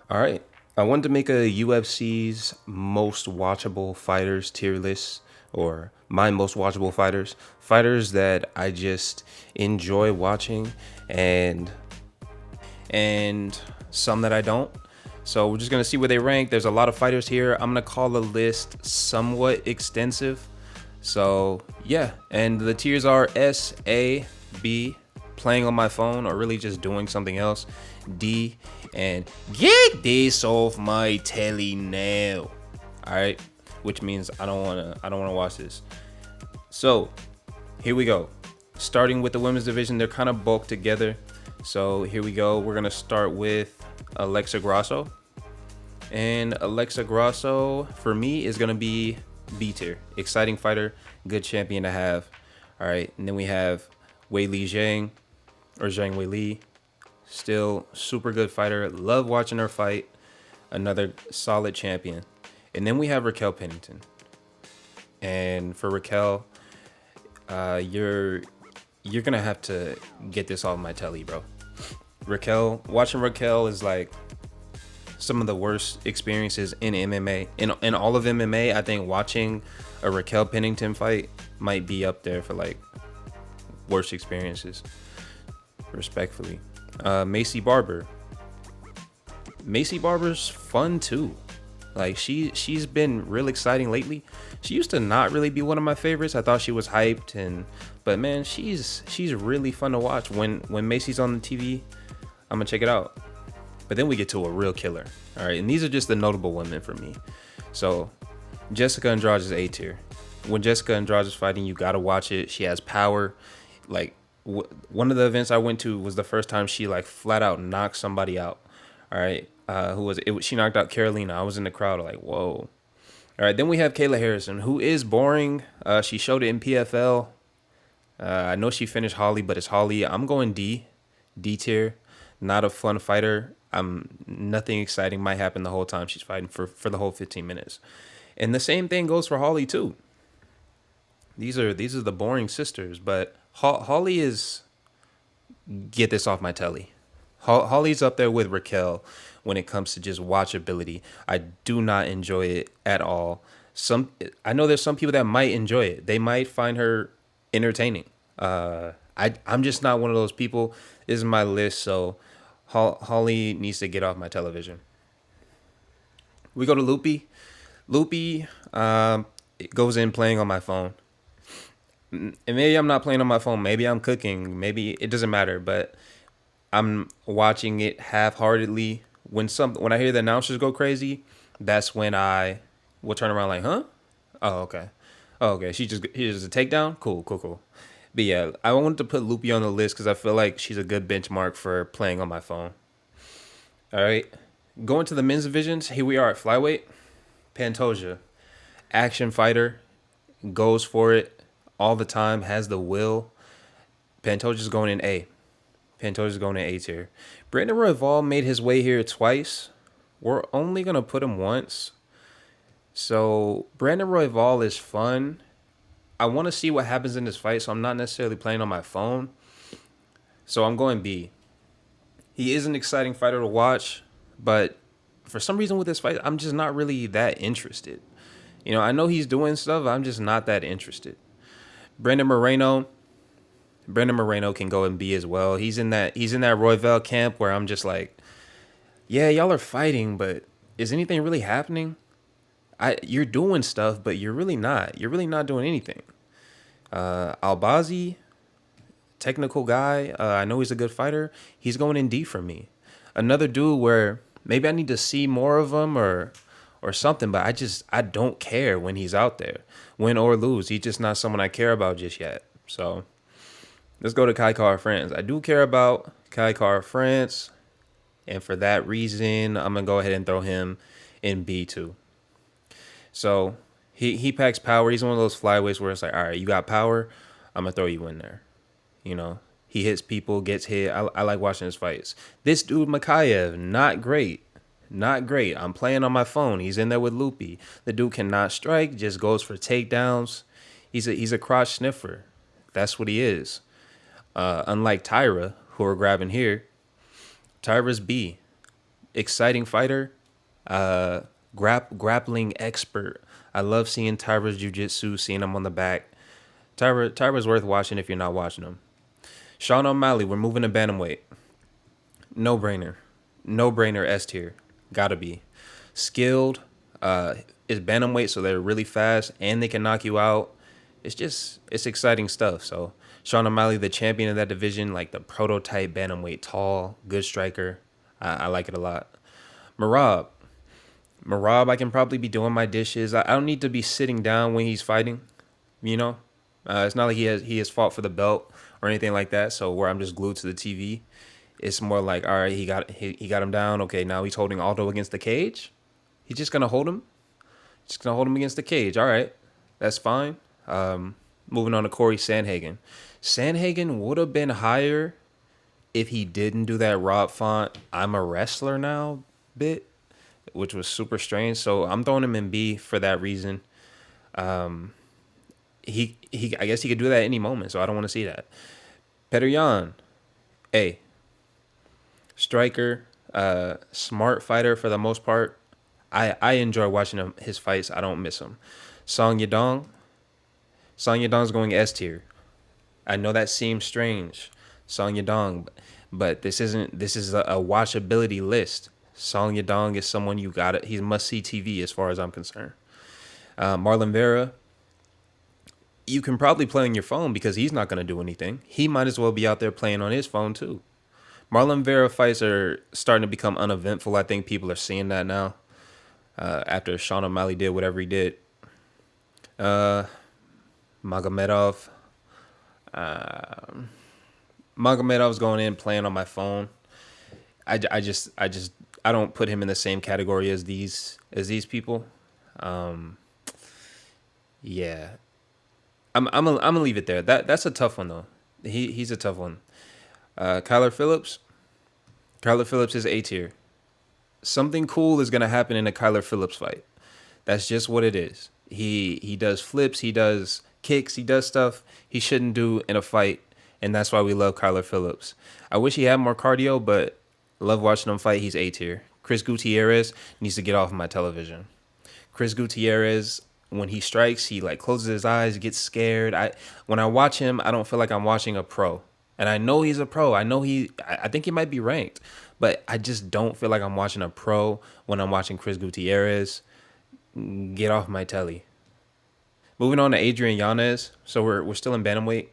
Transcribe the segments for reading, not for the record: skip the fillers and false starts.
All right. I wanted to make a UFC's most watchable fighters tier list, or my most watchable fighters, fighters that I just enjoy watching, and and some that I don't. So we're just gonna see where they rank. There's a lot of fighters here. I'm gonna call the list somewhat extensive. So yeah, and the tiers are S, A, B, playing on my phone or really just doing something else, D, and get this off my telly now. All right, which means I don't wanna watch this. So here we go. Starting with the women's division, they're kind of bulked together. So here we go. We're gonna start with Alexa Grasso, and Alexa Grasso for me is gonna be B tier. Exciting fighter, good champion to have. All right, and then we have Wei Li Zhang or Zhang Wei Li, still super good fighter. Love watching her fight. Another solid champion. And then we have Raquel Pennington. And for Raquel, you're gonna have to get this off my telly, bro. Watching Raquel is like some of the worst experiences in MMA. In all of MMA, I think watching a Raquel Pennington fight might be up there for like worst experiences. Respectfully, Macy Barber. Macy Barber's fun too. Like she's been real exciting lately. She used to not really be one of my favorites. I thought she was hyped, but man, she's really fun to watch. When Macy's on the TV, I'm gonna check it out. But then we get to a real killer. All right, and these are just the notable women for me. So Jessica Andrade is A tier. When Jessica Andrade is fighting, you gotta watch it. She has power. Like one of the events I went to was the first time she like flat out knocked somebody out. All right, who was it? She knocked out Carolina. I was in the crowd like, whoa. All right, then we have Kayla Harrison, who is boring. She showed it in PFL. I know she finished Holly, but it's Holly. I'm going D tier. Not a fun fighter. Nothing exciting might happen the whole time she's fighting for the whole 15 minutes. And the same thing goes for Holly too. These are the boring sisters, but Holly is, get this off my telly. Holly's up there with Raquel when it comes to just watchability. I do not enjoy it at all. I know there's some people that might enjoy it. They might find her entertaining. I'm just not one of those people. This is my list, so Holly needs to get off my television. We go to Loopy. Loopy it goes in playing on my phone. And maybe I'm not playing on my phone. Maybe I'm cooking. Maybe it doesn't matter. But I'm watching it half-heartedly. When I hear the announcers go crazy, that's when I will turn around like, huh? Oh, okay. Oh, okay. Here's a takedown. Cool, cool, cool. But yeah, I wanted to put Loopy on the list because I feel like she's a good benchmark for playing on my phone. All right. Going to the men's divisions. Here we are at Flyweight. Pantoja, action fighter, goes for it all the time, has the will. Pantoja's going in A. Pantoja's going in A tier. Brandon Royval made his way here twice. We're only going to put him once. So Brandon Royval is fun. I want to see what happens in this fight, so I'm not necessarily playing on my phone. So I'm going B. He is an exciting fighter to watch, but for some reason with this fight, I'm just not really that interested. I know he's doing stuff. I'm just not that interested. Brandon Moreno. Brandon Moreno can go and B as well. He's in that Royval camp where I'm just like, yeah, y'all are fighting, but is anything really happening? You're doing stuff, but you're really not. You're really not doing anything. Albazi, technical guy. I know he's a good fighter. He's going in D for me. Another dude where maybe I need to see more of him or something, but I don't care when he's out there. Win or lose, he's just not someone I care about just yet. So let's go to Kai Car France. I do care about Kai Car France, and for that reason, I'm gonna go ahead and throw him in B2. So he packs power. He's one of those flyweights where it's like, all right, you got power, I'm gonna throw you in there. He hits people, gets hit. I like watching his fights. This dude Makayev, not great. Not great. I'm playing on my phone. He's in there with Loopy. The dude cannot strike, just goes for takedowns. He's a crotch sniffer. That's what he is. Unlike Tyra, who we're grabbing here, Tyra's B. exciting fighter, uh, grappling expert. I love seeing Tyra's jiu-jitsu, seeing him on the back. Tyra's worth watching if you're not watching him. Sean O'Malley, we're moving to Bantamweight. No brainer. No brainer S tier. Gotta be. Skilled. Is Bantamweight, so they're really fast and they can knock you out. It's exciting stuff. So Sean O'Malley, the champion of that division, like the prototype Bantamweight, tall, good striker. I like it a lot. Marab. Marab, I can probably be doing my dishes. I don't need to be sitting down when he's fighting. You know, it's not like he has fought for the belt or anything like that. So where I'm just glued to the TV, it's more like, all right, he got him down. Okay, now he's holding Aldo against the cage. He's just gonna hold him. Just gonna hold him against the cage. All right, that's fine. Moving on to Corey Sandhagen. Sandhagen would have been higher if he didn't do that Rob Font "I'm a wrestler now" bit, which was super strange. So I'm throwing him in B for that reason. He I guess he could do that at any moment, so I don't want to see that. Petr Yan, A. Striker, smart fighter for the most part. I enjoy watching his fights. I don't miss him. Song Yadong. Song Yadong's going S tier. I know that seems strange. Song Yadong, but this is a watchability list. Song Yadong is someone you got it. He's must see TV as far as I'm concerned. Marlon Vera, you can probably play on your phone because he's not going to do anything. He might as well be out there playing on his phone too. Marlon Vera fights are starting to become uneventful. I think people are seeing that now. After Sean O'Malley did whatever he did. Magomedov. Magomedov's going in playing on my phone. I don't put him in the same category as these people. Yeah, I'm gonna leave it there. That's a tough one though. He's a tough one. Kyler Phillips. Kyler Phillips is A tier. Something cool is gonna happen in a Kyler Phillips fight. That's just what it is. He does flips, he does kicks, he does stuff he shouldn't do in a fight, and that's why we love Kyler Phillips. I wish he had more cardio, but love watching him fight. He's A tier. Chris Gutierrez needs to get off of my television. Chris Gutierrez, when he strikes, he like closes his eyes, gets scared. When I watch him, I don't feel like I'm watching a pro. And I know he's a pro. I think he might be ranked, but I just don't feel like I'm watching a pro when I'm watching Chris Gutierrez. Get off my telly. Moving on to Adrian Yanez. So we're still in bantamweight.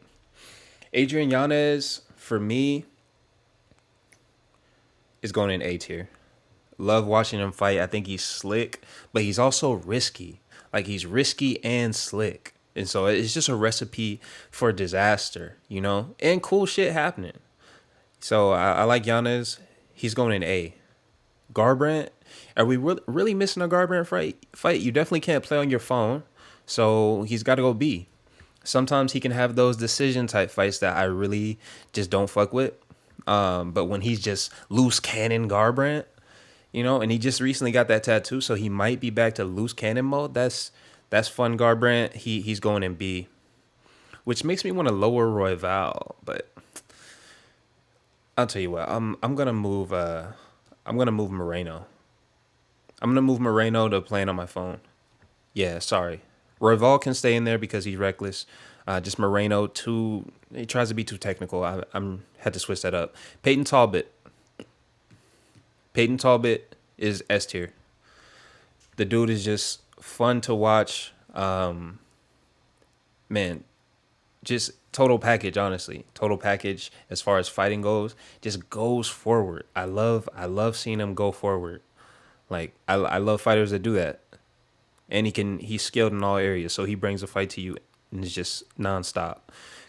Adrian Yanez, for me, is going in A tier. Love watching him fight. I think he's slick, but he's also risky. Like, he's risky and slick. And so it's just a recipe for disaster, you know? And cool shit happening. So I like Yanez. He's going in A. Garbrandt. Are we really missing a Garbrandt fight? You definitely can't play on your phone. So he's got to go B. Sometimes he can have those decision type fights that I really just don't fuck with. But when he's just loose cannon Garbrandt, you know, and he just recently got that tattoo, so he might be back to loose cannon mode. That's fun, Garbrandt. He's going in B, which makes me want to lower Royval, but I'll tell you what. I'm gonna move Moreno. I'm gonna move Moreno to playing on my phone. Yeah, sorry. Royval can stay in there because he's reckless. Just Moreno he tries to be too technical. I'm had to switch that up. Peyton Talbot. Peyton Talbot is S tier. The dude is just fun to watch. Man, just total package, honestly. Total package as far as fighting goes. Just goes forward. I love seeing him go forward. Like, I love fighters that do that. And he's skilled in all areas, so he brings a fight to you and it's just nonstop.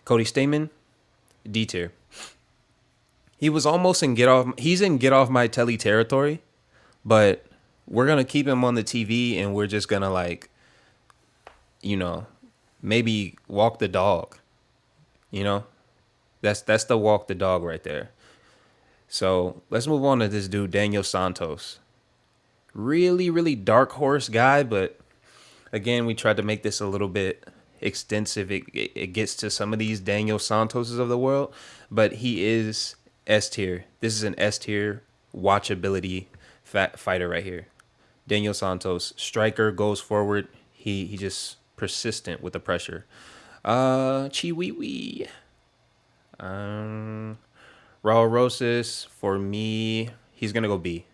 Cody Stamann, D tier. He was almost he's in get off my telly territory, but we're gonna keep him on the TV and we're just gonna, like, you know, maybe walk the dog. You know? That's the walk the dog right there. So let's move on to this dude, Daniel Santos. Really, really dark horse guy, but again, we tried to make this a little bit extensive. It gets to some of these Daniel Santoses of the world, but he is S tier. This is an S tier watchability fat fighter right here. Daniel Santos, striker, goes forward. He just persistent with the pressure. Chi Wee Wee. Um, Raul Rosas, for me, he's gonna go B.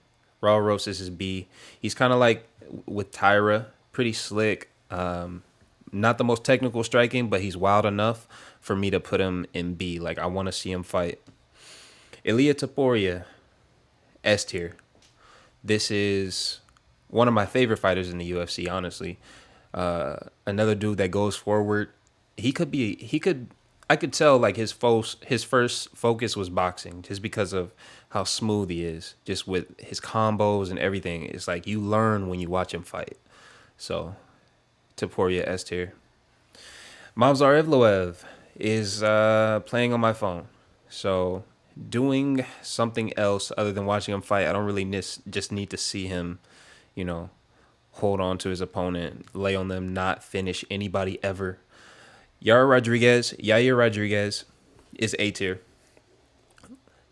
Raul Rosas is B. He's kind of like with Tyra, pretty slick. Not the most technical striking, but he's wild enough for me to put him in B. Like I want to see him fight. Ilia Topuria, S tier. This is one of my favorite fighters in the UFC, honestly. Another dude that goes forward. I could tell like his first focus was boxing just because of how smooth he is, just with his combos and everything. It's like you learn when you watch him fight. So, Topuria S tier. Mavzar Evloev is playing on my phone. So, doing something else other than watching him fight, I don't really just need to see him, you know, hold on to his opponent, lay on them, not finish anybody ever. Yair Rodriguez is A tier.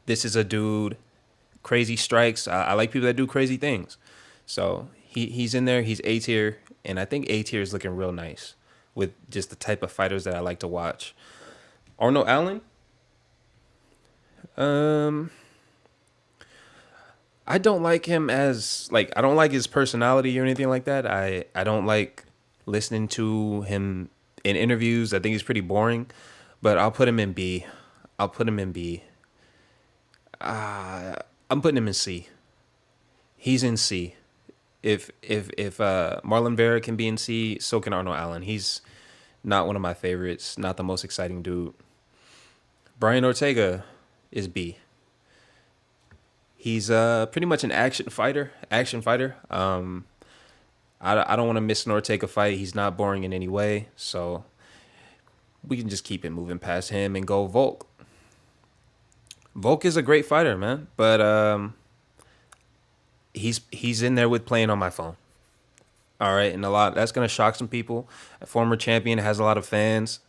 This is a dude, crazy strikes. I like people that do crazy things. So he's in there. He's A tier. And I think A tier is looking real nice with just the type of fighters that I like to watch. Arnold Allen. I don't like him as I don't like his personality or anything like that. I don't like listening to him in interviews. I think he's pretty boring, but I'll put him in B. I'll put him in B. I'm putting him in C. He's in C. If Marlon Vera can be in C, so can Arnold Allen. He's not one of my favorites. Not the most exciting dude. Brian Ortega is B. He's pretty much an action fighter. I don't want to miss an Ortega fight. He's not boring in any way, so we can just keep it moving past him and go Volk. Volk is a great fighter, man, but he's in there with playing on my phone. All right, and that's gonna shock some people. A former champion, has a lot of fans.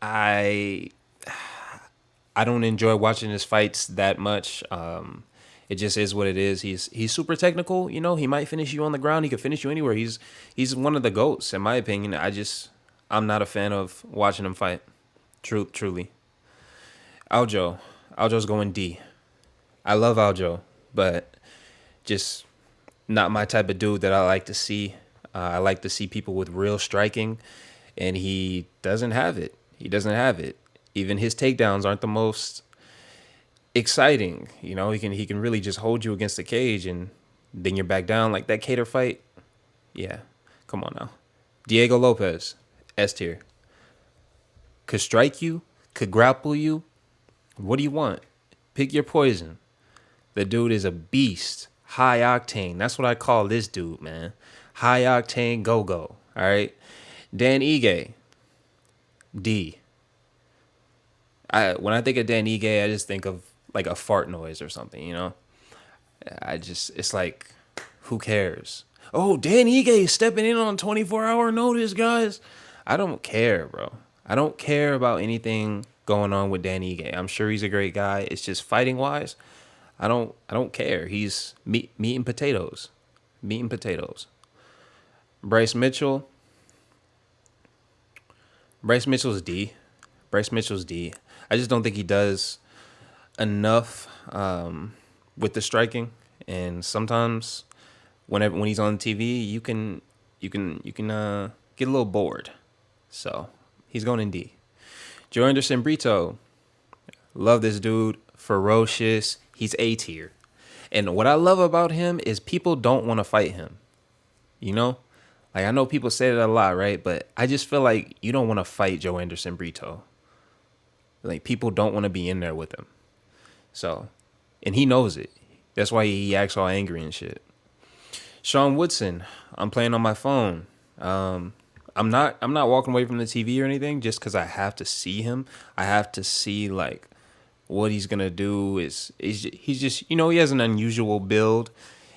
I don't enjoy watching his fights that much. It just is what it is. He's super technical. You know, he might finish you on the ground. He could finish you anywhere. He's one of the GOATs, in my opinion. I'm not a fan of watching him fight. Truly. Aljo's going D. I love Aljo, but just not my type of dude that I like to see. I like to see people with real striking, and he doesn't have it. Even his takedowns aren't the most exciting. You know, he can really just hold you against the cage and then you're back down like that Cater fight. Yeah, come on now. Diego Lopez, S tier. Could strike you, could grapple you. What do you want? Pick your poison. The dude is a beast. High octane. That's what I call this dude, man. High octane go-go. All right. Dan Ige, D. When I think of Dan Ige, I just think of like a fart noise or something, you know? It's like, who cares? Oh, Dan Ige is stepping in on 24-hour notice, guys. I don't care, bro. I don't care about anything going on with Dan Ige. I'm sure he's a great guy. It's just fighting wise, I don't care. He's meat and potatoes. Meat and potatoes. Bryce Mitchell's D. Bryce Mitchell's D. I just don't think he does enough with the striking, and sometimes when he's on TV, you can get a little bored. So he's going in D. Joe Anderson Brito, love this dude, ferocious. He's A tier, and what I love about him is people don't want to fight him. You know, like I know people say that a lot, right? But I just feel like you don't want to fight Joe Anderson Brito. Like people don't want to be in there with him. So, and he knows it. That's why he acts all angry and shit. Sean Woodson, I'm playing on my phone. I'm not walking away from the TV or anything just because I have to see him. I have to see like what he's gonna do. He's just he has an unusual build,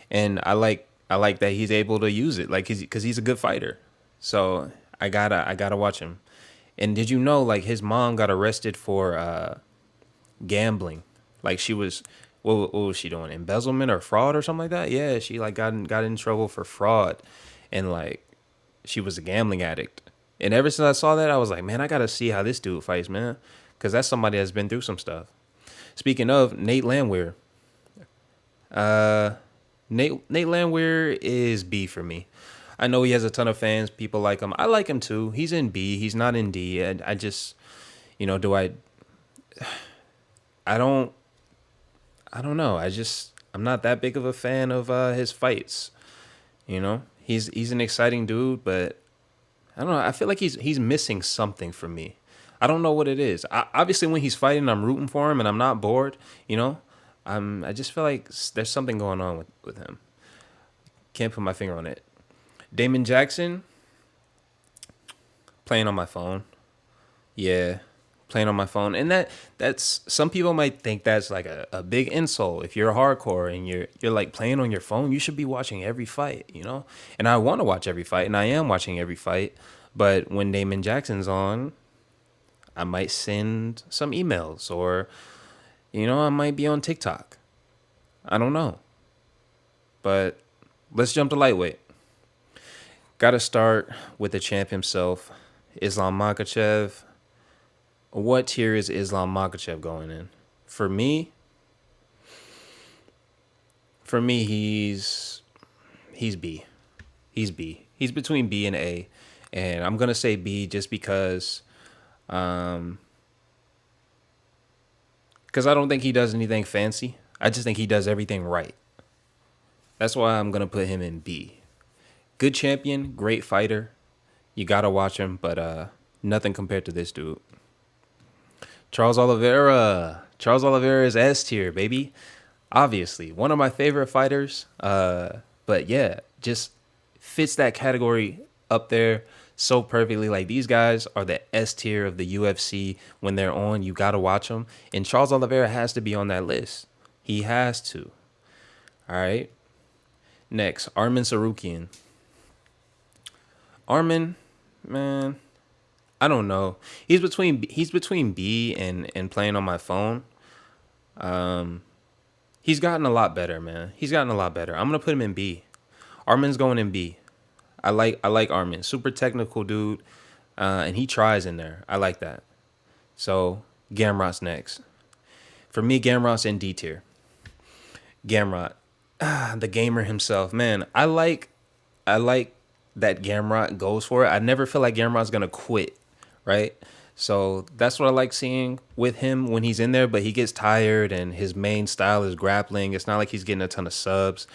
and I like that he's able to use it like because he's a good fighter. So I gotta watch him. And did you know like his mom got arrested for gambling? Like she was what was she doing? Embezzlement or fraud or something like that? Yeah, she like got in trouble for fraud, and like she was a gambling addict. And ever since I saw that, I was like, man, I gotta see how this dude fights, man, because that's somebody that's been through some stuff. Speaking of Nate Landwehr, uh, Nate Landwehr is B for me. I know he has a ton of fans. People like him. I like him too. He's in B. He's not in D. And I just, do I don't. I don't know. I'm not that big of a fan of his fights. He's an exciting dude, but I don't know. I feel like he's missing something from me. I don't know what it is. Obviously, when he's fighting, I'm rooting for him and I'm not bored. I just feel like there's something going on with him. Can't put my finger on it. Damon Jackson, playing on my phone. Yeah, playing on my phone. And that's some people might think that's like a big insult. If you're hardcore and you're like playing on your phone, you should be watching every fight. And I want to watch every fight, and I am watching every fight. But when Damon Jackson's on, I might send some emails, or I might be on TikTok. I don't know. But let's jump to lightweight. Got to start with the champ himself, Islam Makhachev. What tier is Islam Makhachev going in? For me, he's B. He's B. He's between B and A. And I'm gonna say B just because I don't think he does anything fancy. I just think he does everything right. That's why I'm gonna put him in B. Good champion, great fighter. You gotta watch him, but nothing compared to this dude. Charles Oliveira. Charles Oliveira is S tier, baby. Obviously, one of my favorite fighters. But yeah, just fits that category up there so perfectly. Like, these guys are the S tier of the UFC. When they're on, you gotta watch them. And Charles Oliveira has to be on that list. He has to. All right. Next, Arman Sarukian. Arman, man, I don't know. He's between B and playing on my phone. He's gotten a lot better, man. He's gotten a lot better. I'm gonna put him in B. Arman's going in B. I like Arman. Super technical dude, and he tries in there. I like that. So Gamrot's next. For me, Gamrot's in D tier. Gamrot, the gamer himself, man. I like that Gamrot goes for it. I never feel like Gamrot's gonna quit, right? So that's what I like seeing with him when he's in there, but he gets tired and his main style is grappling. It's not like he's getting a ton of subs.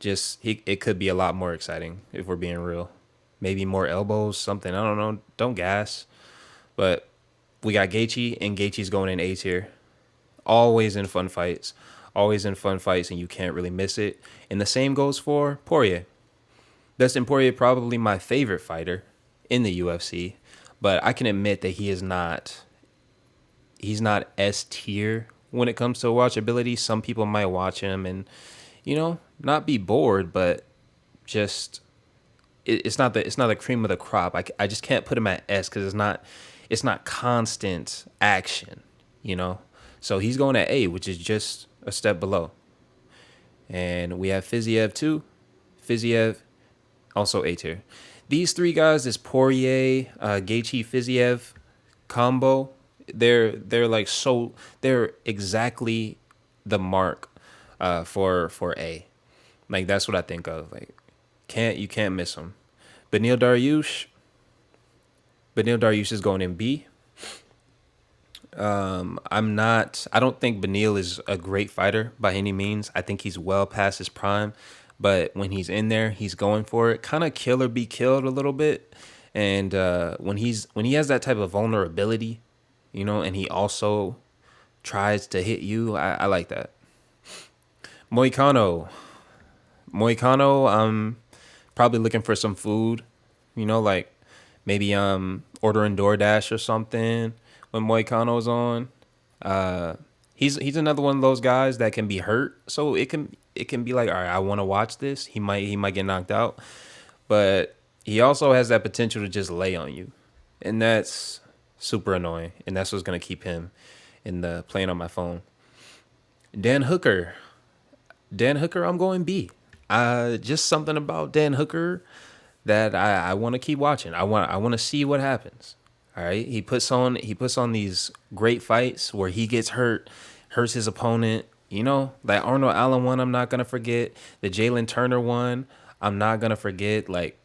It could be a lot more exciting if we're being real. Maybe more elbows, something. I don't know. Don't gas. But we got Gaethje, and Gaethje's going in A tier. Always in fun fights. Always in fun fights, and you can't really miss it. And the same goes for Poirier. Dustin Poirier, probably my favorite fighter in the UFC, but I can admit that he's not S tier when it comes to watchability. Some people might watch him and not be bored, but just it's not the cream of the crop. I just can't put him at S because it's not constant action. So he's going at A, which is just a step below. And we have Fiziev too. Fiziev, also A tier. These three guys, this Poirier, Gaethje, Fiziev combo, they're exactly the mark for A. Like, that's what I think of. Like, you can't miss them. Beneil Dariush is going in B. I don't think Beneil is a great fighter by any means. I think he's well past his prime, but when he's in there, he's going for it. Kind of kill or be killed a little bit. And when he has that type of vulnerability, and he also tries to hit you, I like that. Moicano, I'm probably looking for some food, like maybe ordering DoorDash or something when Moicano's on. He's another one of those guys that can be hurt, so it can be like, all right, I want to watch this. He might get knocked out, but he also has that potential to just lay on you, and that's super annoying. And that's what's gonna keep him in the playing on my phone. Dan Hooker. Dan Hooker, I'm going B. Just something about Dan Hooker that I want to keep watching. I want to see what happens. All right, he puts on these great fights where he gets hurt, hurts his opponent. You know, that Arnold Allen one, I'm not gonna forget. The Jalen Turner one, I'm not gonna forget. Like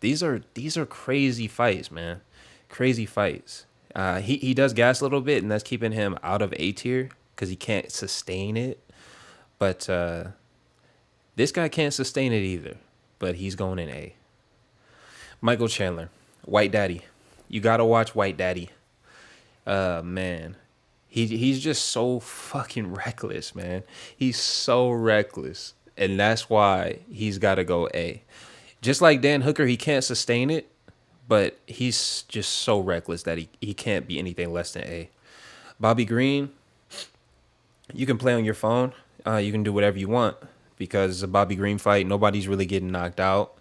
these are crazy fights, man. Crazy fights. He does gas a little bit, and that's keeping him out of A tier because he can't sustain it. But this guy can't sustain it either. But he's going in A. Michael Chandler, White Daddy. You gotta watch White Daddy. Man, he's just so fucking reckless, man. He's so reckless, and that's why he's got to go A. Just like Dan Hooker, he can't sustain it, but he's just so reckless that he can't be anything less than A. Bobby Green, you can play on your phone. You can do whatever you want because it's a Bobby Green fight. Nobody's really getting knocked out.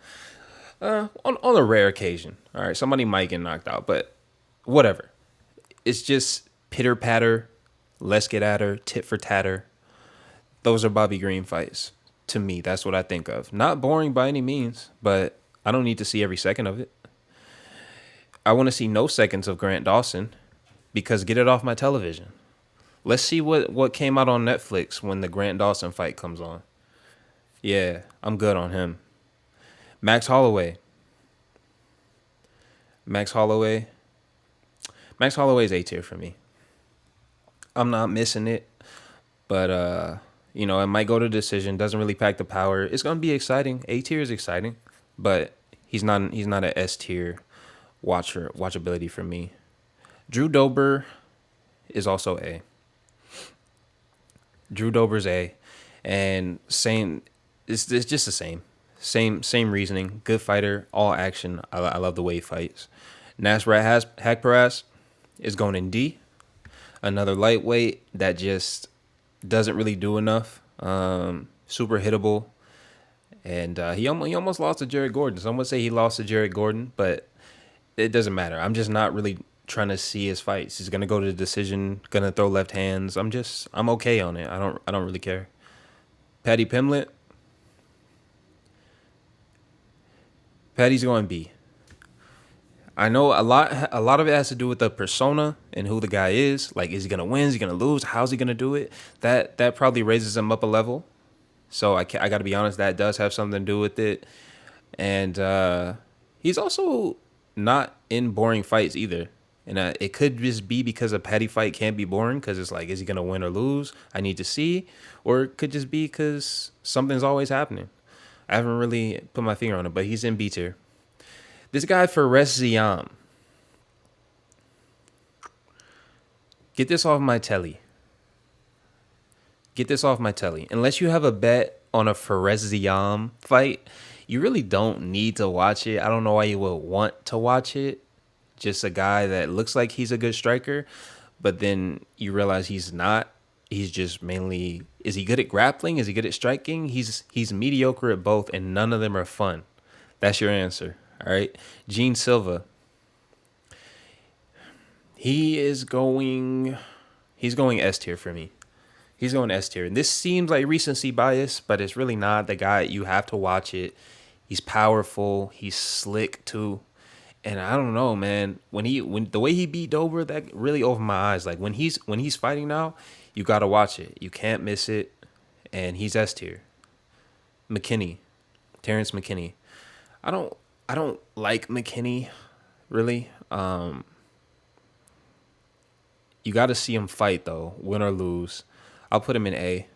On a rare occasion, all right, somebody might get knocked out, but whatever. It's just pitter patter, let's get at her, tit for tatter. Those are Bobby Green fights. To me, that's what I think of. Not boring by any means, but I don't need to see every second of it. I want to see no seconds of Grant Dawson because get it off my television. Let's see what came out on Netflix when the Grant Dawson fight comes on. Yeah, I'm good on him. Max Holloway. Max Holloway. Max Holloway's A tier for me. I'm not missing it, but it might go to decision. Doesn't really pack the power. It's gonna be exciting. A tier is exciting, but he's not an S tier watchability for me. Drew Dober is also A. Drew Dober's A, and same. It's just the same. Same reasoning. Good fighter, all action. I love the way he fights. Nasrat Haqparast is going in D. Another lightweight that just doesn't really do enough. Super hittable, and he almost lost to Jared Gordon. Some would say he lost to Jared Gordon, but it doesn't matter. I'm just not really trying to see his fights. He's gonna go to the decision, gonna throw left hands. I'm okay on it. I don't really care. Paddy Pimblett. Patty's going B. I know a lot of it has to do with the persona and who the guy is. Like, is he gonna win? Is he gonna lose? How's he gonna do it? That probably raises him up a level. So I got to be honest, that does have something to do with it. And he's also not in boring fights either. And it could just be because a Patty fight can't be boring because it's like, is he gonna win or lose? I need to see, or it could just be because something's always happening. I haven't really put my finger on it, but he's in B tier. This guy Fares Ziam. Get this off my telly. Get this off my telly. Unless you have a bet on a Fares Ziam fight, you really don't need to watch it. I don't know why you would want to watch it. Just a guy that looks like he's a good striker, but then you realize he's not. He's just mainly, is he good at grappling? Is he good at striking? He's mediocre at both, and none of them are fun. That's your answer. All right. Gene Silva. He's going S tier for me. He's going S tier. And this seems like recency bias, but it's really not. The guy, you have to watch it. He's powerful. He's slick too. And I don't know, man. When the way he beat Dober, that really opened my eyes. Like when he's fighting now, you gotta watch it. You can't miss it. And he's S tier. McKinney. Terrence McKinney. I don't like McKinney, really. You got to see him fight, though, win or lose. I'll put him in A.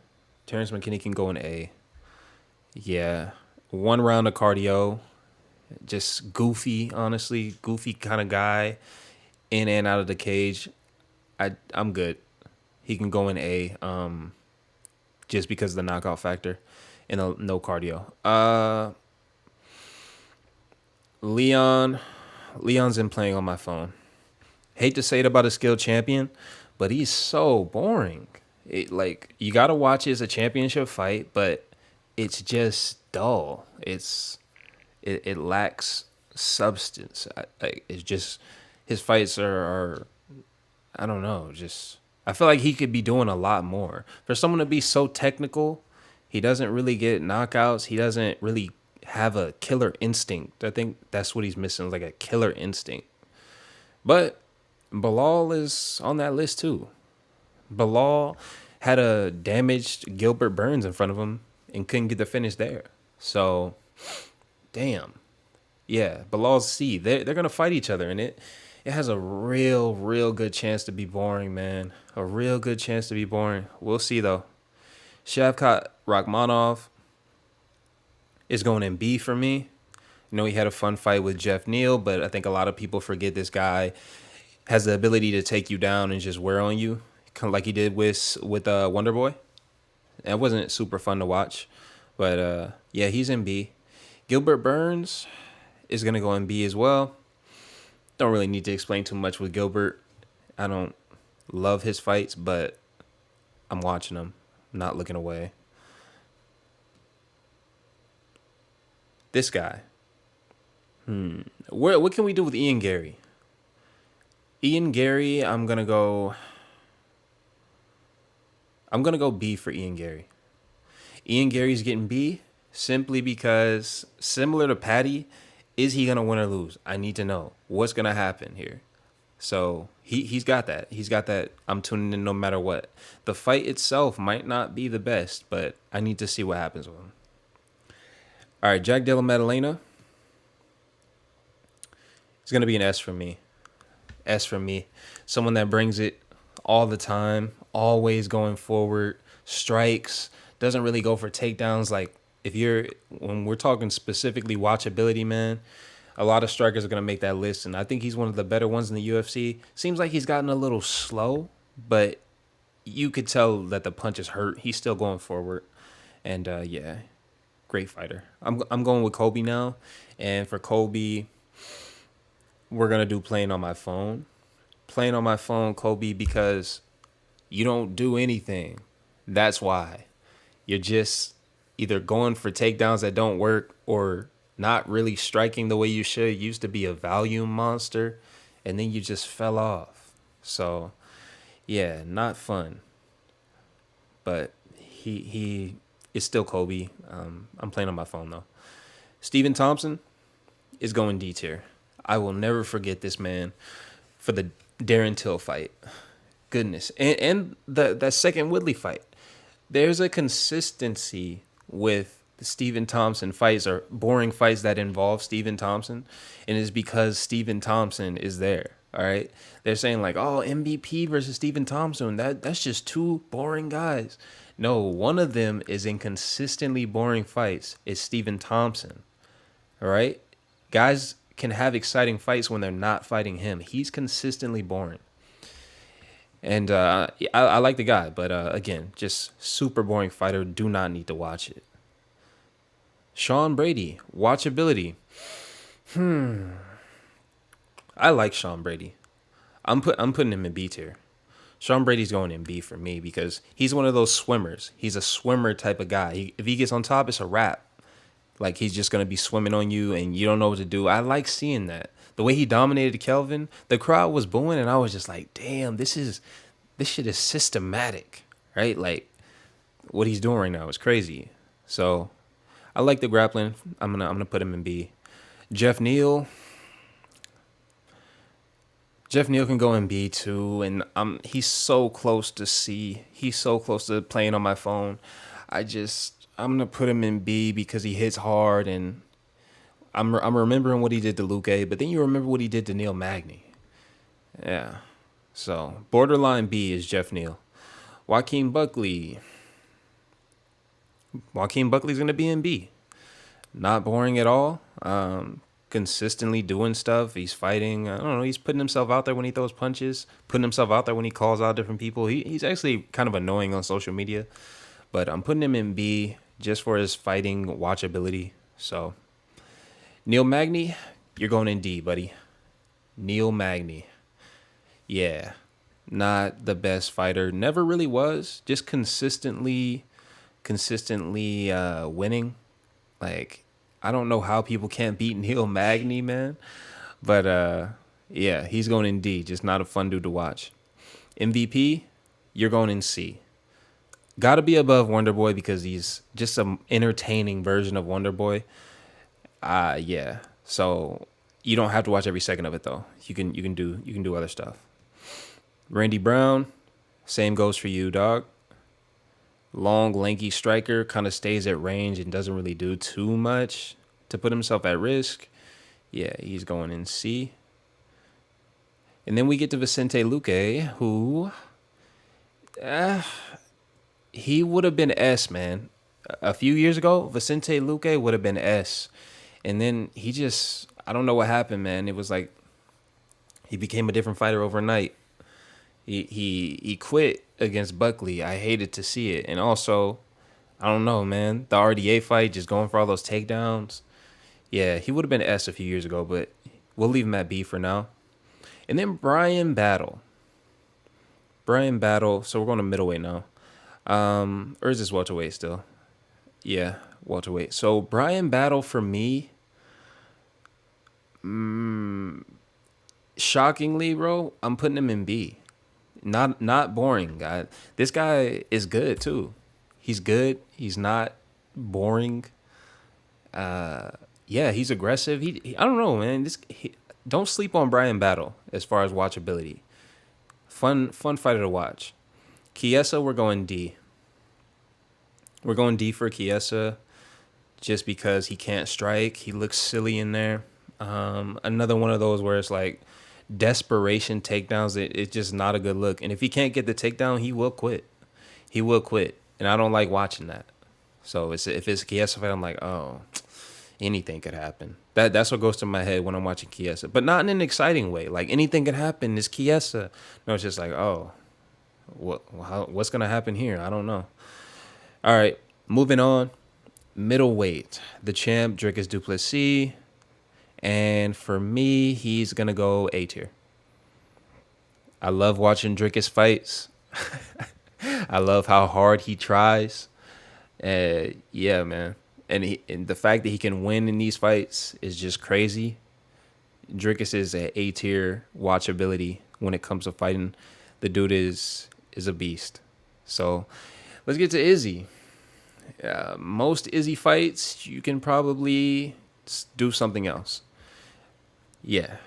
Terrence McKinney can go in A. Yeah. 1 round of cardio. Just goofy, honestly. Goofy kind of guy. In and out of the cage. I'm good. He can go in A. Just because of the knockout factor. And no cardio. Leon's in playing on my phone. Hate to say it about a skilled champion, but he's so boring. You gotta watch it as a championship fight, but it's just dull. It lacks substance. It's just his fights are I don't know, just I feel like he could be doing a lot more. For someone to be so technical, he doesn't really get knockouts. He doesn't really have a killer instinct. I think that's what he's missing, like a killer instinct. But Bilal is on that list too. Bilal had a damaged Gilbert Burns in front of him and couldn't get the finish there. So, damn. Yeah, Bilal's C. They're gonna fight each other, and it has a real good chance to be boring, man. A real good chance to be boring. We'll see though. Shavkat Rakhmonov is going in B for me. I know he had a fun fight with Jeff Neal, but I think a lot of people forget this guy has the ability to take you down and just wear on you, kind of like he did with Wonder Boy. It wasn't super fun to watch, but yeah, he's in B. Gilbert Burns is gonna go in B as well. Don't really need to explain too much with Gilbert. I don't love his fights, but I'm watching them, not looking away. This guy. What can we do with Ian Gary? Ian Gary, I'm gonna go B for Ian Gary. Ian Gary's getting B simply because, similar to Patty, is he gonna win or lose? I need to know what's gonna happen here. So he's got that. He's got that. I'm tuning in no matter what. The fight itself might not be the best, but I need to see what happens with him. All right, Jack Della Maddalena. It's gonna be an S for me. S for me. Someone that brings it all the time, always going forward, strikes, doesn't really go for takedowns. Like when we're talking specifically watchability, man, a lot of strikers are gonna make that list, and I think he's one of the better ones in the UFC. Seems like he's gotten a little slow, but you could tell that the punches hurt. He's still going forward, and yeah, great fighter. I'm going with Kobe now, and for Kobe, we're gonna do playing on my phone. Playing on my phone, Kobe, because you don't do anything. That's why. You're just either going for takedowns that don't work or not really striking the way you should. You used to be a volume monster, and then you just fell off. So, yeah, not fun. But he is still Kobe. I'm playing on my phone, though. Stephen Thompson is going D tier. I will never forget this man for the Darren Till fight. Goodness. And that second Woodley fight. There's a consistency with the Stephen Thompson fights, or boring fights that involve Stephen Thompson, and it's because Stephen Thompson is there. All right. They're saying like, oh, MVP versus Stephen Thompson. That's just two boring guys. No, one of them is in consistently boring fights. It's Stephen Thompson. All right. Guys can have exciting fights when they're not fighting him. He's consistently boring. And I like the guy, but again, just super boring fighter. Do not need to watch it. Sean Brady, watchability. I like Sean Brady. I'm putting him in B tier. Sean Brady's going in B for me because he's one of those swimmers. He's a swimmer type of guy. If he gets on top, it's a wrap. Like, he's just going to be swimming on you and you don't know what to do. I like seeing that. The way he dominated Kelvin, the crowd was booing and I was just like, damn, this shit is systematic, right? Like, what he's doing right now is crazy. So, I like the grappling. I'm gonna put him in B. Jeff Neal can go in B too, and he's so close to C. He's so close to playing on my phone. I'm gonna put him in B because he hits hard, and I'm remembering what he did to Luque, but then you remember what he did to Neil Magny. Yeah. So borderline B is Jeff Neal. Joaquin Buckley's gonna be in B. Not boring at all. Consistently doing stuff. He's fighting. I don't know. He's putting himself out there when he throws punches. Putting himself out there when he calls out different people. He's actually kind of annoying on social media. But I'm putting him in B just for his fighting watchability. So, Neil Magny, you're going in D, buddy. Neil Magny. Yeah. Not the best fighter. Never really was. Just consistently winning. Like, I don't know how people can't beat Neil Magny, man. But, yeah, he's going in D. Just not a fun dude to watch. MVP, You're going in C. Got to be above Wonder Boy because he's just an entertaining version of Wonder Boy. Yeah. So you don't have to watch every second of it though. You can do other stuff. Randy Brown, same goes for you, dog. Long, lanky striker, kind of stays at range and doesn't really do too much to put himself at risk. Yeah, he's going in C. And then we get to Vicente Luque, who he would have been S, man. A few years ago, Vicente Luque would have been S. And then I don't know what happened, man. It was like he became a different fighter overnight. He quit against Buckley. I hated to see it. And also, I don't know, man. The RDA fight, just going for all those takedowns. Yeah, he would have been S a few years ago, but we'll leave him at B for now. And then Brian Battle. So we're going to middleweight now. Or is this welterweight still? Yeah, welterweight. So Brian Battle for me, shockingly, bro, I'm putting him in B. Not boring, guy. This guy is good too. He's good. He's not boring. Yeah, he's aggressive. I don't know, man. Don't sleep on Brian Battle as far as watchability. Fun fighter to watch. Chiesa, we're going D. We're going D for Chiesa just because he can't strike. He looks silly in there. Another one of those where it's like desperation takedowns. It's just not a good look. And if he can't get the takedown, he will quit. He will quit. And I don't like watching that. So if it's a Chiesa fight, I'm like, oh, anything could happen. That's what goes to my head when I'm watching Chiesa. But not in an exciting way. Like anything could happen. It's Chiesa. No, it's just like, oh, what's going to happen here? I don't know. All right, moving on. Middleweight. The champ, Dricus Du Plessis. And for me, he's going to go A tier. I love watching Dricus fights. I love how hard he tries. Yeah, man. And the fact that he can win in these fights is just crazy. Dricus is an A tier watchability when it comes to fighting. The dude is a beast. So let's get to Izzy. Most Izzy fights, you can probably do something else. Yeah.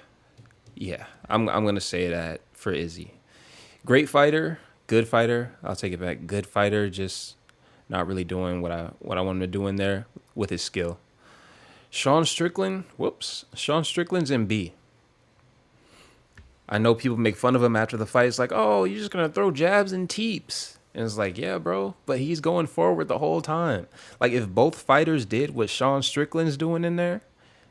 I'm gonna say that for Izzy. Great fighter, good fighter. I'll take it back. Good fighter, just not really doing what I want him to do in there with his skill. Sean Strickland's in B. I know people make fun of him after the fight. It's like, oh, you're just gonna throw jabs and teeps. And it's like, yeah, bro, but he's going forward the whole time. Like, if both fighters did what Sean Strickland's doing in there,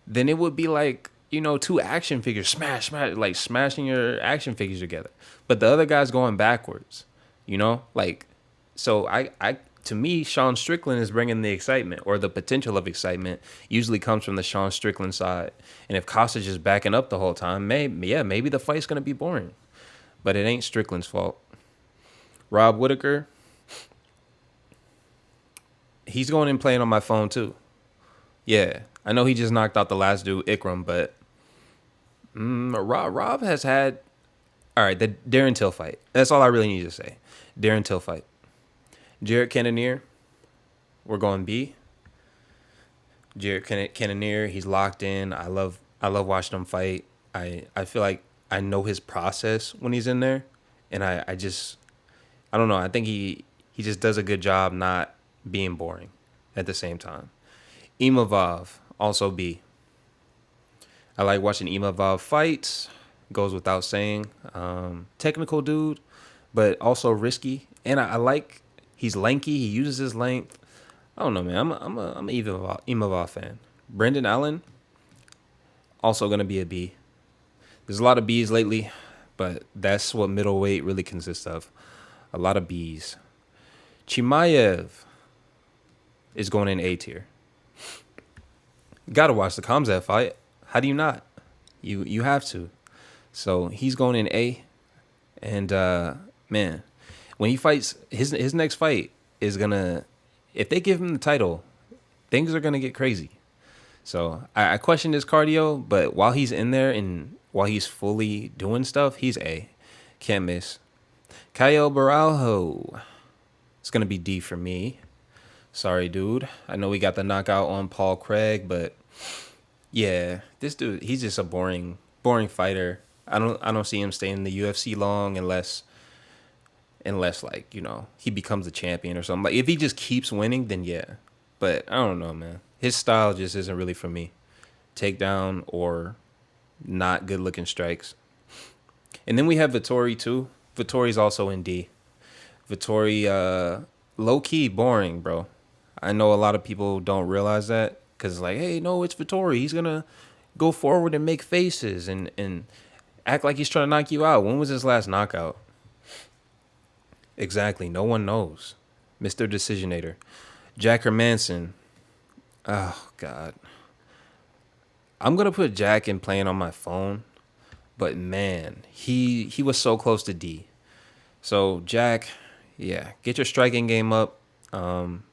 then it would be like, two action figures, smash, like smashing your action figures together. But the other guy's going backwards, like, so to me, Sean Strickland is bringing the excitement, or the potential of excitement usually comes from the Sean Strickland side. And if Kostic is backing up the whole time, maybe the fight's going to be boring. But it ain't Strickland's fault. Rob Whittaker, he's going and playing on my phone too. Yeah, I know he just knocked out the last dude, Ikram, but Rob has had, all right, the Darren Till fight. That's all I really need to say. Darren Till fight. Jared Cannonier, we're going B. Jared Cannonier, he's locked in. I love watching him fight. I feel like I know his process when he's in there, and I don't know. I think he just does a good job not being boring at the same time. Imavov, also B. I like watching Imavov fight. Goes without saying. Technical dude, but also risky. And I like he's lanky. He uses his length. I don't know, man. I'm an Imavov fan. Brendan Allen, also going to be a B. There's a lot of Bs lately, but that's what middleweight really consists of. A lot of Bs. Chimaev is going in A tier. Got to watch the Khamzat fight. How do you not? You have to. So he's going in A. And, man, when he fights, his next fight is going to, if they give him the title, things are going to get crazy. So I question his cardio, but while he's in there and while he's fully doing stuff, he's A. Can't miss. Caio Baralho. It's gonna be D for me. Sorry, dude. I know we got the knockout on Paul Craig, but yeah, this dude, he's just a boring fighter. I don't see him staying in the UFC long unless like, he becomes a champion or something. Like if he just keeps winning, then yeah. But I don't know, man. His style just isn't really for me. Takedown or not good looking strikes. And then we have Vittori too. Vittori's also in D. Vittori, low key boring, bro. I know a lot of people don't realize that because it's like, hey, no, it's Vittori. He's gonna go forward and make faces and act like he's trying to knock you out. When was his last knockout? Exactly. No one knows. Mr. Decisionator. Jack Hermanson. Oh, God. I'm going to put Jack in playing on my phone. But, man, he was so close to D. So, Jack, yeah, get your striking game up.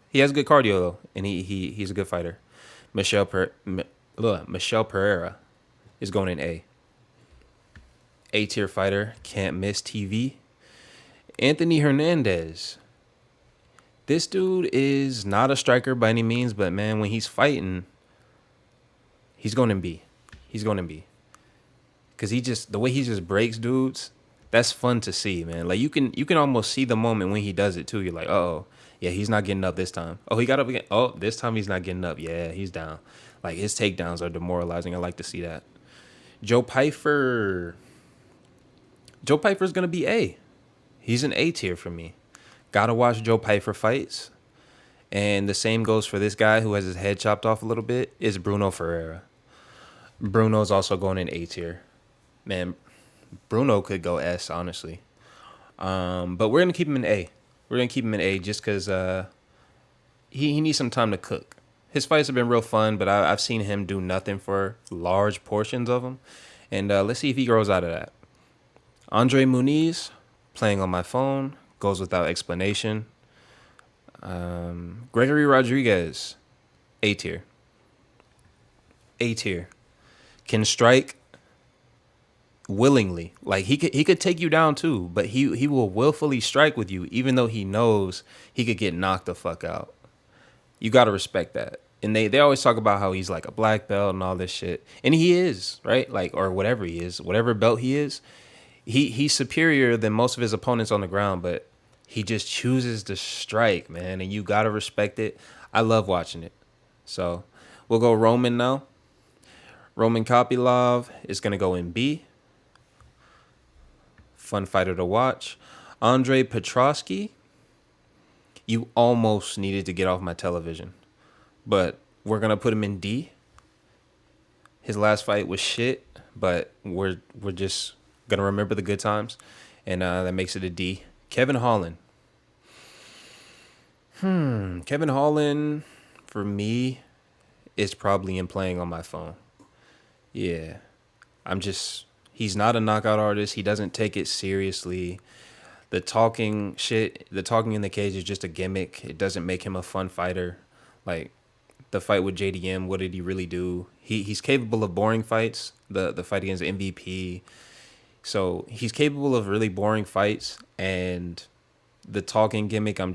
He has good cardio, though, and he's a good fighter. Michelle Pereira is going in A. A-tier fighter, can't miss TV. Anthony Hernandez. This dude is not a striker by any means, but man, when he's fighting, he's going to be. He's going to be. Because the way he just breaks dudes, that's fun to see, man. Like you can almost see the moment when he does it too. You're like, oh, yeah, he's not getting up this time. Oh, he got up again. Oh, this time he's not getting up. Yeah, he's down. Like his takedowns are demoralizing. I like to see that. Joe Pyfer. Joe Pyfer's going to be A. He's an A tier for me. Gotta watch Joe Pyfer fights. And the same goes for this guy who has his head chopped off a little bit, is Bruno Ferreira. Bruno's also going in A tier. Man, Bruno could go S, honestly. But we're going to keep him in A. We're going to keep him in A just because he needs some time to cook. His fights have been real fun, but I've seen him do nothing for large portions of them. And let's see if he grows out of that. Andre Muniz, playing on my phone, goes without explanation. Gregory Rodriguez, A tier. A tier. Can strike willingly. Like he could take you down too, but he will willfully strike with you, even though he knows he could get knocked the fuck out. You gotta respect that. And they always talk about how he's like a black belt and all this shit. And he is, right? Like, or whatever he is, whatever belt he is. He's superior than most of his opponents on the ground, but he just chooses to strike, man, and you gotta respect it. I love watching it. So we'll go Roman now. Roman Kopylov is gonna go in B. Fun fighter to watch. Andre Petrosky. You almost needed to get off my television, but we're gonna put him in D. His last fight was shit, but we're just gonna remember the good times, and that makes it a D. Kevin Holland. Kevin Holland, for me, is probably in playing on my phone. Yeah, he's not a knockout artist. He doesn't take it seriously. The talking in the cage is just a gimmick. It doesn't make him a fun fighter. Like the fight with JDM, what did he really do? He's capable of boring fights. The fight against MVP. So he's capable of really boring fights, and the talking gimmick, I'm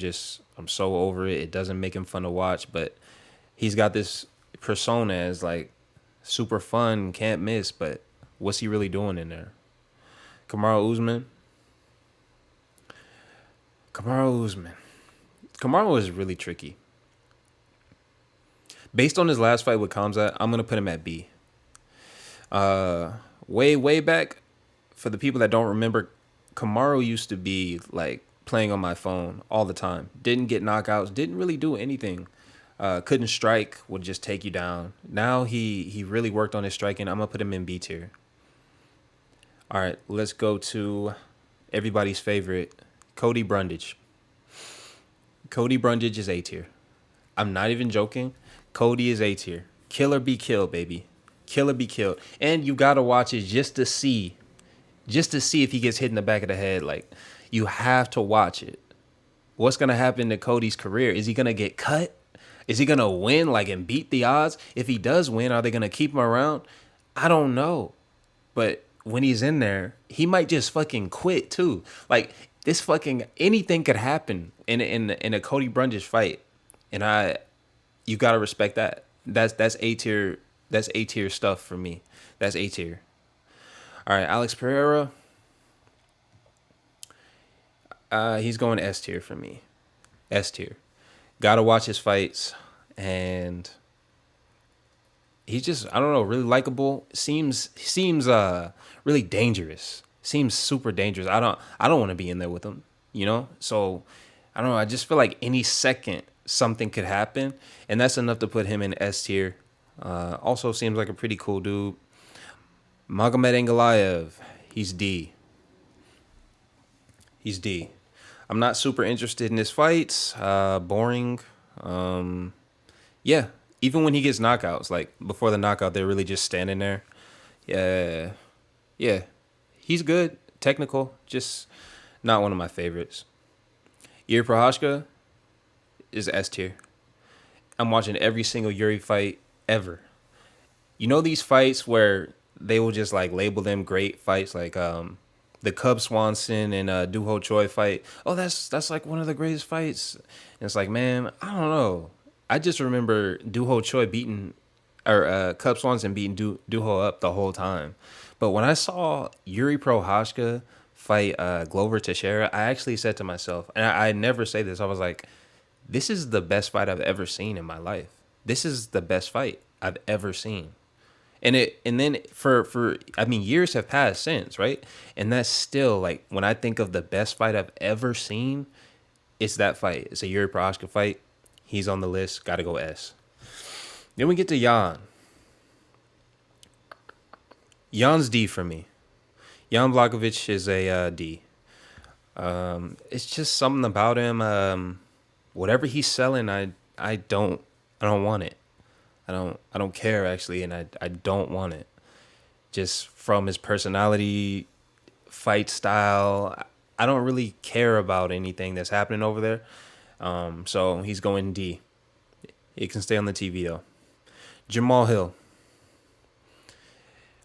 so over it. It doesn't make him fun to watch, but he's got this persona as like super fun, can't miss, but what's he really doing in there? Kamaru Usman. Kamaru is really tricky. Based on his last fight with Khamzat, I'm going to put him at B. Way back, for the people that don't remember, Kamaru used to be like playing on my phone all the time. Didn't get knockouts, didn't really do anything. Couldn't strike, would just take you down. Now he really worked on his striking. I'm going to put him in B tier. All right, let's go to everybody's favorite, Cody Brundage. Cody Brundage is A tier. I'm not even joking. Cody is A tier. Killer be killed, baby. Killer be killed. And you got to watch it just to see if he gets hit in the back of the head. Like, you have to watch it. What's going to happen to Cody's career? Is he going to get cut? Is he going to win, like, and beat the odds? If he does win, are they going to keep him around? I don't know. But when he's in there, he might just fucking quit, too. Like, this fucking anything could happen in a Cody Brundage fight, and you gotta respect that. That's A tier. That's A tier stuff for me. That's A tier. All right, Alex Pereira. He's going S tier for me. S tier. Gotta watch his fights, and he's just, I don't know, really likable. Seems really dangerous. Seems super dangerous. I don't want to be in there with him, you know? So I don't know, I just feel like any second something could happen, and that's enough to put him in S tier. Also seems like a pretty cool dude. Magomed Ankalaev, he's D. He's D. I'm not super interested in his fights. Boring. Yeah, even when he gets knockouts, like before the knockout, they're really just standing there. Yeah, yeah, he's good, technical, just not one of my favorites. Yuri Prohashka is S tier. I'm watching every single Yuri fight ever. You know these fights where they will just like label them great fights, like the Cub Swanson and Duho Choi fight. Oh, that's like one of the greatest fights. And it's like, man, I don't know. I just remember Duho Choi beating, or Cub Swanson beating Duho up the whole time. But when I saw Yuri Prohashka fight Glover Teixeira, I actually said to myself, and I never say this, I was like, this is the best fight I've ever seen in my life. This is the best fight I've ever seen. And then for I mean, years have passed since, right? And that's still like, when I think of the best fight I've ever seen, it's that fight. It's a Yuri Prohashka fight. He's on the list. Got to go S. Then we get to Jan. Jan's D for me. Jan Blachowicz is a D. It's just something about him. Whatever he's selling, I don't want it. I don't care actually, and I don't want it. Just from his personality, fight style, I don't really care about anything that's happening over there. So he's going D. It can stay on the TV though. Jamal Hill.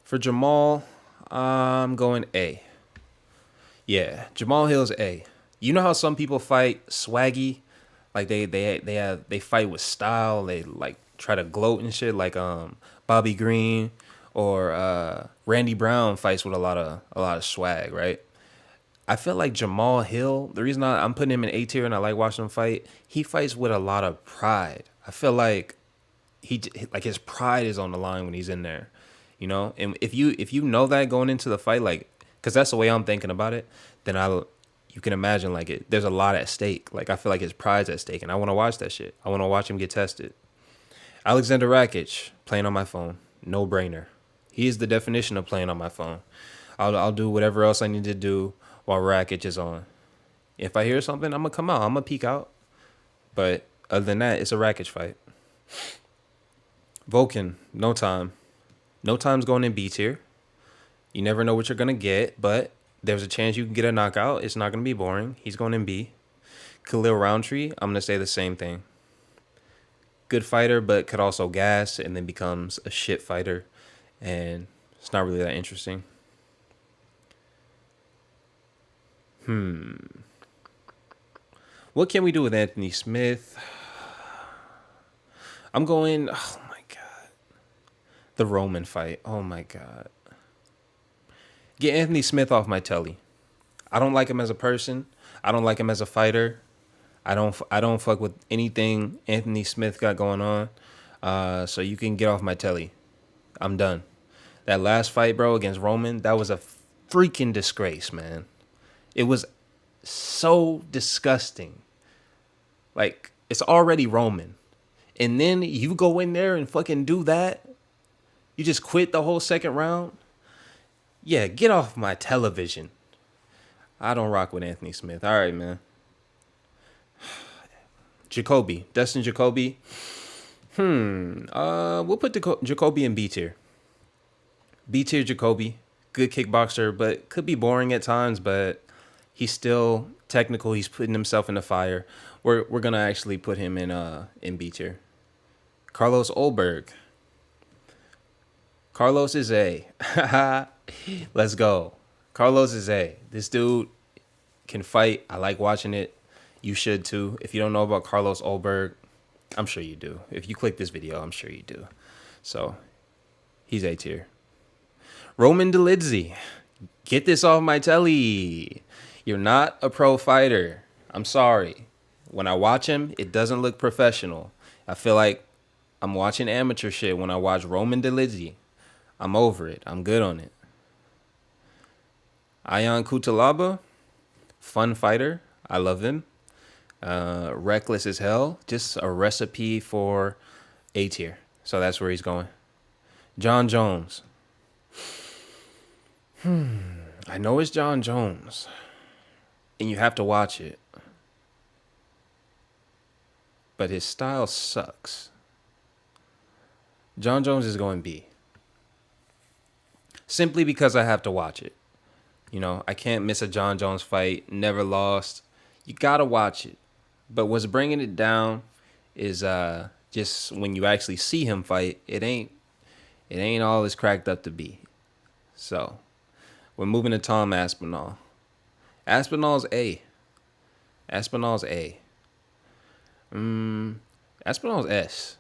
For Jamal, I'm going A. Yeah, Jamal Hill's A. You know how some people fight swaggy, like they fight with style. They like try to gloat and shit, like Bobby Green or Randy Brown fights with a lot of swag, right? I feel like Jamal Hill, the reason I'm putting him in A tier and I like watching him fight, he fights with a lot of pride. I feel like his pride is on the line when he's in there, you know. And if you know that going into the fight, like, because that's the way I'm thinking about it, then you can imagine like there's a lot at stake. Like I feel like his pride's at stake, and I want to watch that shit. I want to watch him get tested. Alexander Rakic, playing on my phone, no brainer. He is the definition of playing on my phone. I'll do whatever else I need to do while Rakic is on. If I hear something, I'm gonna come out. I'm gonna peek out. But other than that, it's a Rakic fight. Volkan, no time. No time's going in B tier. You never know what you're gonna get, but there's a chance you can get a knockout. It's not gonna be boring. He's going in B. Khalil Roundtree, I'm gonna say the same thing. Good fighter, but could also gas and then becomes a shit fighter, and it's not really that interesting. What can we do with Anthony Smith? I'm going, oh my God. The Roman fight. Oh my God. Get Anthony Smith off my telly. I don't like him as a person. I don't like him as a fighter. I don't fuck with anything Anthony Smith got going on. So you can get off my telly. I'm done. That last fight, bro, against Roman, that was a freaking disgrace, man. It was so disgusting. Like, it's already Roman. And then you go in there and fucking do that? You just quit the whole second round? Yeah, get off my television. I don't rock with Anthony Smith. All right, man. Jacoby. Dustin Jacoby. We'll put Jacoby in B tier. B tier Jacoby. Good kickboxer, but could be boring at times, but he's still technical. He's putting himself in the fire. We're gonna actually put him in B tier. Carlos Olberg. Carlos is A. Let's go. Carlos is A. This dude, can fight. I like watching it. You should too. If you don't know about Carlos Ulberg, I'm sure you do. If you click this video, I'm sure you do. So he's A tier. Roman Dolidze, get this off my telly. You're not a pro fighter. I'm sorry. When I watch him, it doesn't look professional. I feel like I'm watching amateur shit when I watch Roman Dolidze. I'm over it. I'm good on it. Ayan Kutalaba, fun fighter. I love him. Reckless as hell. Just a recipe for A tier. So that's where he's going. John Jones. I know it's John Jones. And you have to watch it. But his style sucks. John Jones is going B. Simply because I have to watch it. You know, I can't miss a John Jones fight. Never lost. You gotta watch it. But what's bringing it down is just when you actually see him fight, it ain't all it's cracked up to be. So we're moving to Tom Aspinall. Aspinall's A. Aspinall's A. Aspinall's S.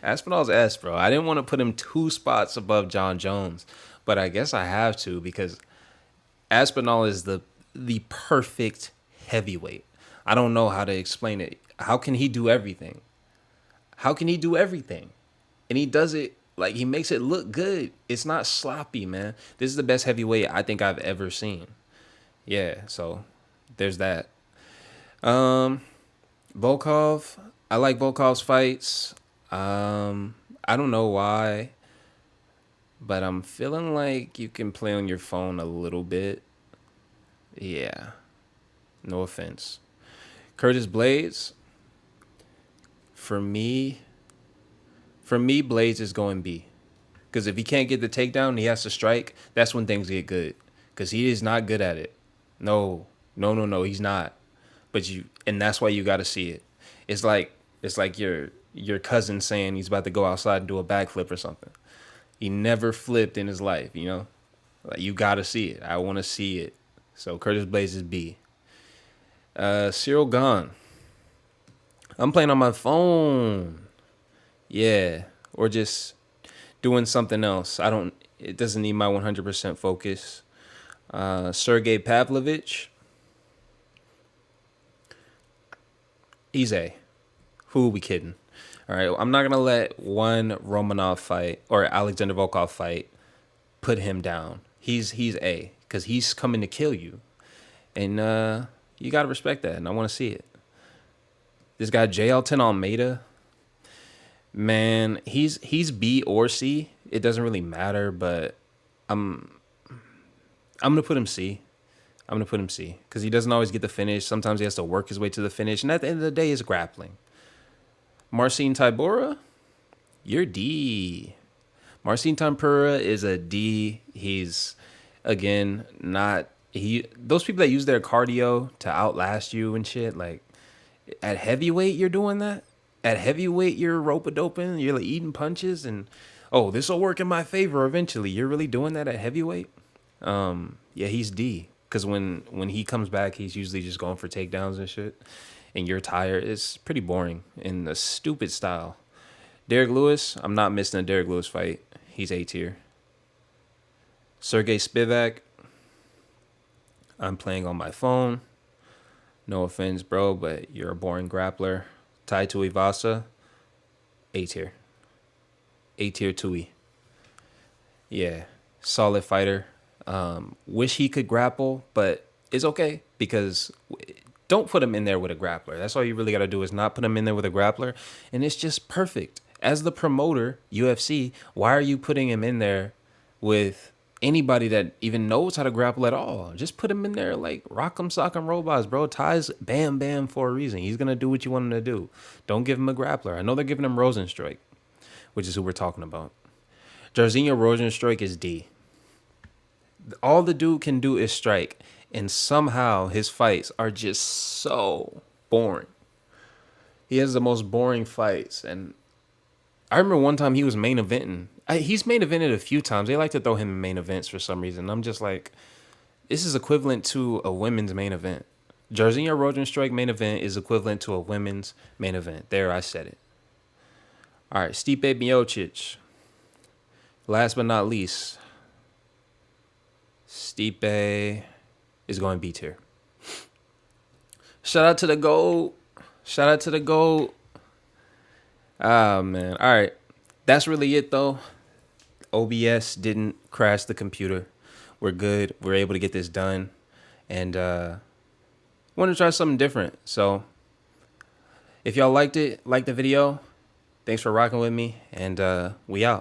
Aspinall's S, bro. I didn't want to put him 2 spots above John Jones, but I guess I have to because Aspinall is the perfect heavyweight. I don't know how to explain it. How can he do everything? How can he do everything? And he does it like he makes it look good. It's not sloppy, man. This is the best heavyweight I think I've ever seen. Yeah, so there's that. Volkov. I like Volkov's fights. I don't know why, but I'm feeling like you can play on your phone a little bit. Yeah. No offense. Curtis Blades. For me, Blades is going B. Because if he can't get the takedown, he has to strike. That's when things get good. Because he is not good at it. No, he's not. And that's why you got to see it. It's like your cousin saying he's about to go outside and do a backflip or something. He never flipped in his life, you know? Like, you got to see it. I want to see it. So Curtis Blades is B. Cyril Gahn. I'm playing on my phone. Yeah. Or just doing something else. It doesn't need my 100% focus. Sergey Pavlovich. He's A. Who are we kidding? All right, I'm not going to let one Romanov fight or Alexander Volkov fight put him down. He's A because he's coming to kill you. And you got to respect that, and I want to see it. This guy, J. Elton Almeida, man, he's B or C. It doesn't really matter, but I'm going to put him C. I'm going to put him C because he doesn't always get the finish. Sometimes he has to work his way to the finish, and at the end of the day, it's grappling. Marcin Tybura, you're D. Marcin Tybura is a D. He's, again, not... Those people that use their cardio to outlast you and shit, like, at heavyweight, you're doing that? At heavyweight, you're rope-a-doping, you're like eating punches, and, oh, this will work in my favor eventually. You're really doing that at heavyweight? Yeah, he's D. Because when he comes back, he's usually just going for takedowns and shit. And you're tired. It's pretty boring in a stupid style. Derek Lewis, I'm not missing a Derek Lewis fight. He's A tier. Sergey Spivak, I'm playing on my phone. No offense, bro, but you're a boring grappler. Tai Tuivasa, A tier. A tier Tui. Yeah, solid fighter. Wish he could grapple, but it's okay because don't put him in there with a grappler. That's all you really got to do is not put him in there with a grappler, and it's just perfect. As the promoter, UFC, why are you putting him in there with anybody that even knows how to grapple at all? Just put him in there like rock'em sock'em robots, bro. Ty's bam bam for a reason. He's gonna do what you want him to do. Don't give him a grappler. I know they're giving him Rosenstruik, which is who we're talking about. Jairzinho Rosenstruik is D. All the dude can do is strike, and somehow his fights are just so boring. He has the most boring fights, and I remember one time he was main eventing. He's main evented a few times. They like to throw him in main events for some reason. I'm just like, this is equivalent to a women's main event. Jairzinho Rozenstruik main event is equivalent to a women's main event. There, I said it. All right, Stipe Miocic. Last but not least, Stipe is going B tier. Shout out to the GOAT. Shout out to the GOAT. Ah, man. All right. That's really it, though. OBS didn't crash the computer. We're good. We're able to get this done. And want to try something different. So if y'all liked it, like the video, thanks for rocking with me. And we out.